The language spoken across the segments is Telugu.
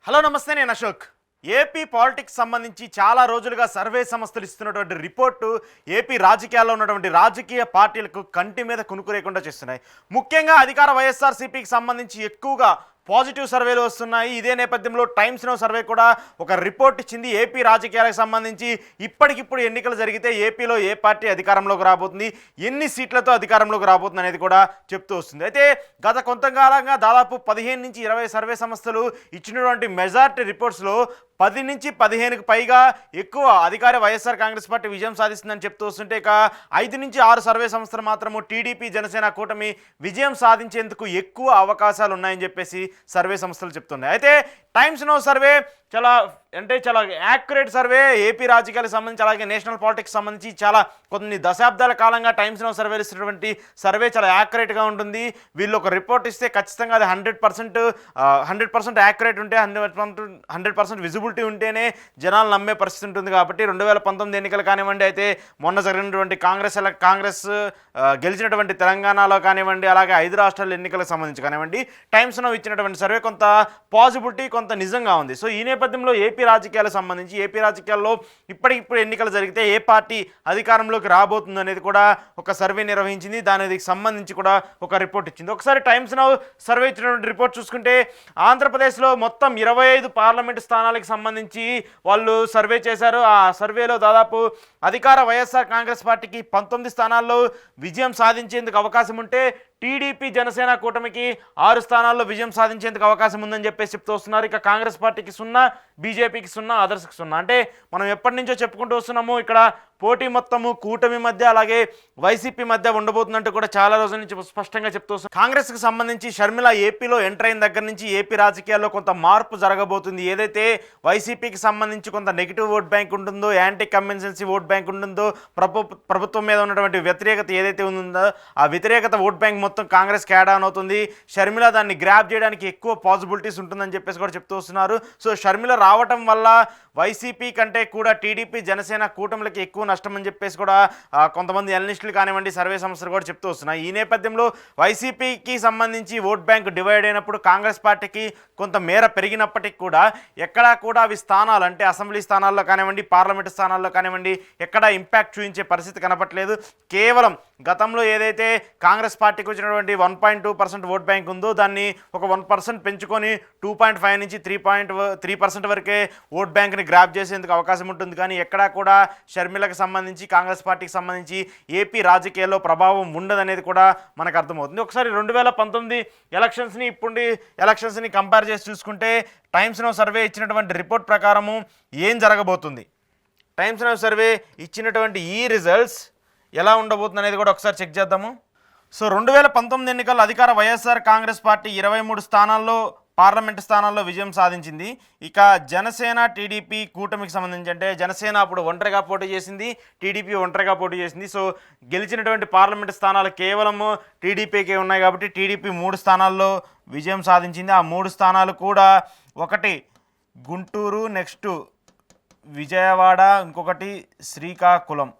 హలో నమస్తే, నేను అశోక్. ఏపీ పాలిటిక్స్ సంబంధించి చాలా రోజులుగా సర్వే సంస్థలు ఇస్తున్నటువంటి రిపోర్టు ఏపీ రాజకీయాల్లో ఉన్నటువంటి రాజకీయ పార్టీలకు కంటి మీద కునుకురేకుండా చేస్తున్నాయి. ముఖ్యంగా అధికార వైఎస్ఆర్సీపీకి సంబంధించి ఎక్కువగా పాజిటివ్ సర్వేలు వస్తున్నాయి. ఇదే నేపథ్యంలో టైమ్స్ నౌ సర్వే కూడా ఒక రిపోర్ట్ ఇచ్చింది. ఏపీ రాజకీయాలకు సంబంధించి ఇప్పటికిప్పుడు ఎన్నికలు జరిగితే ఏపీలో ఏ పార్టీ అధికారంలోకి రాబోతుంది, ఎన్ని సీట్లతో అధికారంలోకి రాబోతుంది అనేది కూడా చెప్తూ వస్తుంది. అయితే గత కొంతకాలంగా దాదాపు 15 నుంచి 20 సర్వే సంస్థలు ఇచ్చినటువంటి మెజారిటీ రిపోర్ట్స్లో 10 నుంచి 15కు పైగా ఎక్కువ అధికార వైఎస్ఆర్ కాంగ్రెస్ పార్టీ విజయం సాధిస్తుందని చెప్తూ వస్తుంటే, ఇక 5 నుంచి 6 సర్వే సంస్థలు మాత్రము టీడీపీ జనసేన కూటమి విజయం సాధించేందుకు ఎక్కువ అవకాశాలు ఉన్నాయని చెప్పేసి సర్వే సంస్థలు చెప్తున్నాయి. అయితే టైమ్స్ నౌ సర్వే చాలా యాక్యురేట్ సర్వే. ఏపీ రాజకీయాలకు సంబంధించి అలాగే నేషనల్ పాలిటిక్స్ సంబంధించి చాలా కొన్ని దశాబ్దాల కాలంగా టైమ్స్ నౌ సర్వేలు ఇస్తున్నటువంటి సర్వే చాలా యాక్యురేట్గా ఉంటుంది. వీళ్ళు ఒక రిపోర్ట్ ఇస్తే ఖచ్చితంగా అది 100% యాక్యురేట్ ఉంటే 100% విజిబిలిటీ ఉంటేనే జనాలు నమ్మే పరిస్థితి ఉంటుంది. కాబట్టి 2019 ఎన్నికలు కానివ్వండి, అయితే మొన్న జరిగినటువంటి కాంగ్రెస్ గెలిచినటువంటి తెలంగాణలో కానివ్వండి, అలాగే 5 రాష్ట్రాల ఎన్నికలకు సంబంధించి కానివ్వండి, టైమ్స్ నౌ ఇచ్చినటువంటి సర్వే కొంత పాజిబిలిటీ కొంత నిజంగా ఉంది. సో ఈ నేపథ్యంలో ఏపీ రాజకీయాలకు సంబంధించి ఏపీ రాజకీయాల్లో ఇప్పటికిప్పుడు ఎన్నికలు జరిగితే ఏ పార్టీ అధికారంలోకి రాబోతుంది అనేది కూడా ఒక సర్వే నిర్వహించింది. దానికి సంబంధించి కూడా ఒక రిపోర్ట్ ఇచ్చింది. ఒకసారి టైమ్స్ నౌ సర్వే ఇచ్చినటువంటి రిపోర్ట్ చూసుకుంటే, ఆంధ్రప్రదేశ్లో మొత్తం 25 పార్లమెంటు స్థానాలకు సంబంధించి వాళ్ళు సర్వే చేశారు. ఆ సర్వేలో దాదాపు అధికార వైఎస్ఆర్ కాంగ్రెస్ పార్టీకి 19 స్థానాల్లో విజయం సాధించేందుకు అవకాశం ఉంటే, టీడీపీ జనసేన కూటమికి 6 స్థానాల్లో విజయం సాధించేందుకు అవకాశం ఉందని చెప్పేసి చెప్తూ వస్తున్నారు. ఇక కాంగ్రెస్ పార్టీకి 0, బీజేపీకి 0, అదర్స్కి 0. అంటే మనం ఎప్పటి నుంచో చెప్పుకుంటూ వస్తున్నాము, ఇక్కడ పోటీ మొత్తము కూటమి మధ్య అలాగే వైసీపీ మధ్య ఉండబోతుందంటూ కూడా చాలా రోజుల నుంచి స్పష్టంగా చెప్తూ వస్తున్నాం. కాంగ్రెస్కి సంబంధించి షర్మిల ఏపీలో ఎంటర్ అయిన దగ్గర నుంచి ఏపీ రాజకీయాల్లో కొంత మార్పు జరగబోతుంది. ఏదైతే వైసీపీకి సంబంధించి కొంత నెగిటివ్ ఓట్ బ్యాంక్ ఉంటుందో, యాంటీ కన్వెన్సెన్సీ ఓట్ బ్యాంక్ ఉంటుందో, ప్రభుత్వం మీద ఉన్నటువంటి వ్యతిరేకత ఏదైతే ఉందో ఆ వ్యతిరేకత ఓట్ బ్యాంక్ మొత్తం కాంగ్రెస్కి యాడ్ ఆన్ అవుతుంది. షర్మిల దాన్ని గ్రాప్ చేయడానికి ఎక్కువ పాసిబిలిటీస్ ఉంటుందని చెప్పేసి కూడా చెప్తూ వస్తున్నారు. సో షర్మిల రావటం వల్ల వైసీపీ కంటే కూడా టీడీపీ జనసేన కూటమిలకి ఎక్కువ నష్టం అని చెప్పేసి కూడా కొంతమంది అనలిస్టులు కానివ్వండి, సర్వే సంస్థలు కూడా చెప్తూ వస్తున్నాయి. ఈ నేపథ్యంలో వైసీపీకి సంబంధించి ఓట్ బ్యాంక్ డివైడ్ అయినప్పుడు కాంగ్రెస్ పార్టీకి కొంత మేర పెరిగినప్పటికీ కూడా ఎక్కడా కూడా అవి స్థానాలు అంటే అసెంబ్లీ స్థానాల్లో కానివ్వండి, పార్లమెంటు స్థానాల్లో కానివ్వండి ఎక్కడా ఇంపాక్ట్ చూపించే పరిస్థితి కనపట్లేదు. కేవలం గతంలో ఏదైతే కాంగ్రెస్ పార్టీకి వచ్చినటువంటి 1.2% ఓట్ బ్యాంక్ ఉందో దాన్ని ఒక 1% పెంచుకొని 2.5 నుంచి 3% వరకే ఓట్ బ్యాంక్ని గ్రాప్ చేసేందుకు అవకాశం ఉంటుంది. కానీ ఎక్కడా కూడా షర్మిలకు సంబంధించి కాంగ్రెస్ పార్టీకి సంబంధించి ఏపీ రాజకీయాల్లో ప్రభావం ఉండదనేది కూడా మనకు అర్థమవుతుంది. ఒకసారి 2019 ఎలక్షన్స్ని ఇప్పుడు ఎలక్షన్స్ని కంపేర్ చేసి చూసుకుంటే, టైమ్స్ నౌ సర్వే ఇచ్చినటువంటి రిపోర్ట్ ప్రకారము ఏం జరగబోతుంది, టైమ్స్ నౌ సర్వే ఇచ్చినటువంటి ఈ రిజల్ట్స్ ఎలా ఉండబోతుంది అనేది కూడా ఒకసారి చెక్ చేద్దాము. సో 2019 ఎన్నికల్లో అధికార వైఎస్ఆర్ కాంగ్రెస్ పార్టీ 23 స్థానాల్లో పార్లమెంటు స్థానాల్లో విజయం సాధించింది. ఇక జనసేన టీడీపీ కూటమికి సంబంధించి అంటే జనసేన అప్పుడు ఒంటరిగా పోటీ చేసింది, టీడీపీ ఒంటరిగా పోటీ చేసింది. సో గెలిచినటువంటి పార్లమెంటు స్థానాలు కేవలం టీడీపీకే ఉన్నాయి కాబట్టి టీడీపీ 3 స్థానాల్లో విజయం సాధించింది. ఆ 3 స్థానాలు కూడా ఒకటి గుంటూరు, నెక్స్ట్ విజయవాడ, ఇంకొకటి శ్రీకాకుళం.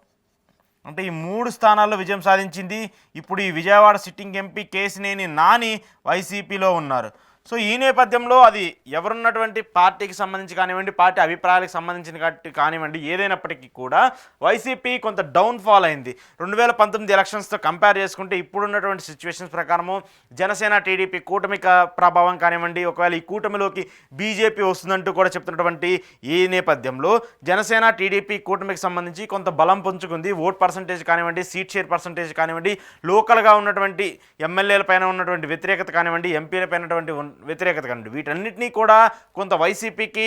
అంటే ఈ 3 స్థానాల్లో విజయం సాధించింది. ఇప్పుడు ఈ విజయవాడ సిట్టింగ్ ఎంపీ కేశినేని నాని వైసీపీలో ఉన్నారు. సో ఈ నేపథ్యంలో అది ఎవరున్నటువంటి పార్టీకి సంబంధించి కానివ్వండి, పార్టీ అభిప్రాయాలకు సంబంధించిన కానివ్వండి, ఏదైనప్పటికీ కూడా వైసీపీ కొంత డౌన్ఫాల్ అయింది. 2019 ఎలక్షన్స్తో కంపేర్ చేసుకుంటే ఇప్పుడున్నటువంటి సిచ్యువేషన్స్ ప్రకారము జనసేన టీడీపీ కూటమిక ప్రభావం కానివ్వండి, ఒకవేళ ఈ కూటమిలోకి బీజేపీ వస్తుందంటూ కూడా చెప్తున్నటువంటి ఈ నేపథ్యంలో జనసేన టీడీపీ కూటమికి సంబంధించి కొంత బలం పుంజుకుంది. ఓట్ పర్సంటేజ్ కానివ్వండి, సీట్ షేర్ పర్సంటేజ్ కానివ్వండి, లోకల్గా ఉన్నటువంటి ఎమ్మెల్యేల పైన ఉన్నటువంటి వ్యతిరేకత కానివ్వండి, ఎంపీల పైనటువంటి వ్యతిరేకత కానివ్వండి, వీటన్నిటినీ కూడా కొంత వైసీపీకి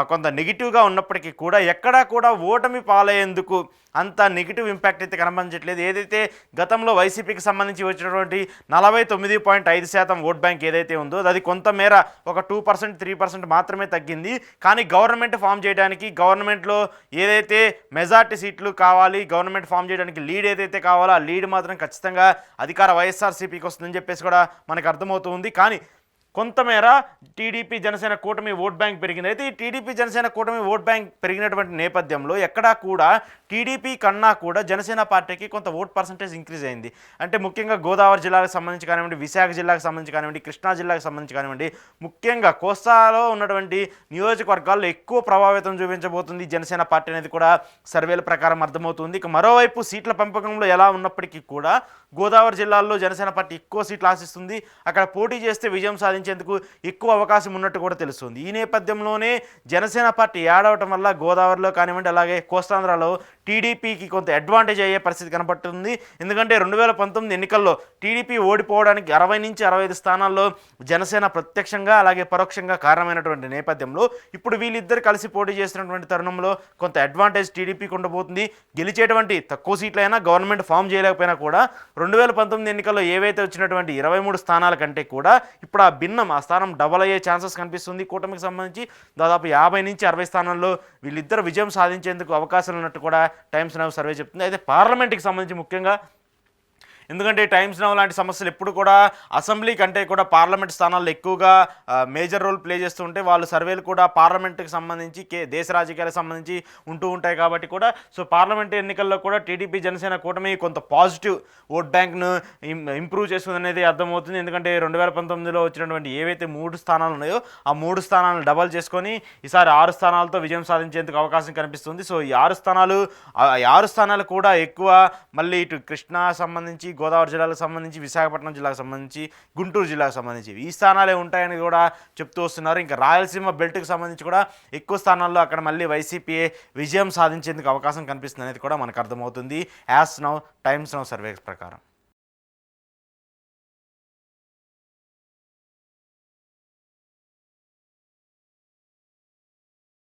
కొంత నెగిటివ్గా ఉన్నప్పటికీ కూడా ఎక్కడా కూడా ఓటమి పాలయ్యేందుకు అంత నెగిటివ్ ఇంపాక్ట్ అయితే కనిపించట్లేదు. ఏదైతే గతంలో వైసీపీకి సంబంధించి వచ్చినటువంటి 49.5% ఓట్ బ్యాంక్ ఏదైతే ఉందో అది కొంతమేర ఒక 2%, 3% మాత్రమే తగ్గింది. కానీ గవర్నమెంట్ ఫామ్ చేయడానికి, గవర్నమెంట్లో ఏదైతే మెజార్టీ సీట్లు కావాలి, గవర్నమెంట్ ఫామ్ చేయడానికి లీడ్ ఏదైతే కావాలో ఆ లీడ్ మాత్రం ఖచ్చితంగా అధికార వైఎస్ఆర్సీపీకి వస్తుందని చెప్పేసి కూడా మనకు అర్థమవుతుంది. కానీ కొంతమేర టీడీపీ జనసేన కూటమి ఓట్ బ్యాంక్ పెరిగింది. అయితే ఈ టీడీపీ జనసేన కూటమి ఓట్ బ్యాంక్ పెరిగినటువంటి నేపథ్యంలో ఎక్కడా కూడా టీడీపీ కన్నా కూడా జనసేన పార్టీకి కొంత ఓట్ పర్సంటేజ్ ఇంక్రీజ్ అయింది. అంటే ముఖ్యంగా గోదావరి జిల్లాకు సంబంధించి కానివ్వండి, విశాఖ జిల్లాకు సంబంధించి కానివ్వండి, కృష్ణా జిల్లాకు సంబంధించి కానివ్వండి, ముఖ్యంగా కోస్తాలో ఉన్నటువంటి నియోజకవర్గాల్లో ఎక్కువ ప్రభావితం చూపించబోతుంది జనసేన పార్టీ అనేది కూడా సర్వేల ప్రకారం అర్థమవుతుంది. ఇక మరోవైపు సీట్ల పెంపకంలో ఎలా ఉన్నప్పటికీ కూడా గోదావరి జిల్లాల్లో జనసేన పార్టీ ఎక్కువ సీట్లు ఆశిస్తుంది. అక్కడ పోటీ చేస్తే విజయం సాధించేందుకు ఎక్కువ అవకాశం ఉన్నట్టు కూడా తెలుస్తుంది. ఈ నేపథ్యంలోనే జనసేన పార్టీ యాడ్ అవటం వల్ల గోదావరిలో కానివ్వండి, అలాగే కోస్తాంధ్రలో టీడీపీకి కొంత అడ్వాంటేజ్ అయ్యే పరిస్థితి కనపడుతుంది. ఎందుకంటే 2019 ఎన్నికల్లో టీడీపీ ఓడిపోవడానికి 60 నుంచి 65 స్థానాల్లో జనసేన ప్రత్యక్షంగా అలాగే పరోక్షంగా కారణమైనటువంటి నేపథ్యంలో ఇప్పుడు వీళ్ళిద్దరు కలిసి పోటీ చేసినటువంటి తరుణంలో కొంత అడ్వాంటేజ్ టీడీపీకి ఉండబోతుంది. గెలిచేటువంటి తక్కువ సీట్లైనా గవర్నమెంట్ ఫామ్ చేయలేకపోయినా కూడా 2019 ఎన్నికల్లో ఏవైతే వచ్చినటువంటి 23 స్థానాల కంటే కూడా ఇప్పుడు ఆ భిన్నం, ఆ స్థానం డబల్ అయ్యే ఛాన్సెస్ కనిపిస్తుంది. కూటమికి సంబంధించి దాదాపు 50 నుంచి 60 స్థానాల్లో వీళ్ళిద్దరు విజయం సాధించేందుకు అవకాశాలు ఉన్నట్టు కూడా టైమ్స్ నౌ సర్వే చెప్తుంది. అయితే పార్లమెంట్కి సంబంధించి ముఖ్యంగా, ఎందుకంటే టైమ్స్ నౌ లాంటి సమస్యలు ఎప్పుడు కూడా అసెంబ్లీ కంటే కూడా పార్లమెంట్ స్థానాల్లో ఎక్కువగా మేజర్ రోల్ ప్లే చేస్తూ ఉంటే వాళ్ళు సర్వేలు కూడా పార్లమెంట్కి సంబంధించి దేశ రాజకీయాలకు సంబంధించి ఉంటూ ఉంటాయి కాబట్టి కూడా సో పార్లమెంట్ ఎన్నికల్లో కూడా టీడీపీ జనసేన కూటమి కొంత పాజిటివ్ ఓట్ బ్యాంక్ను ఇంప్రూవ్ చేస్తుంది అనేది అర్థమవుతుంది. ఎందుకంటే 2019లో వచ్చినటువంటి ఏవైతే 3 స్థానాలు ఉన్నాయో ఆ 3 స్థానాలను డబల్ చేసుకొని ఈసారి 6 స్థానాలతో విజయం సాధించేందుకు అవకాశం కనిపిస్తుంది. సో ఈ 6 స్థానాలు కూడా ఎక్కువ మళ్ళీ ఇటు కృష్ణా సంబంధించి, గోదావరి జిల్లాకు సంబంధించి, విశాఖపట్నం జిల్లాకు సంబంధించి, గుంటూరు జిల్లాకు సంబంధించి ఈ స్థానాలే ఉంటాయని కూడా చెప్తూ వస్తున్నారు. ఇంకా రాయలసీమ బెల్ట్కి సంబంధించి కూడా ఎక్కువ స్థానాల్లో అక్కడ మళ్ళీ వైసీపీ విజయం సాధించేందుకు అవకాశం కనిపిస్తుంది అనేది కూడా మనకు అర్థమవుతుంది as now times now survey ప్రకారం.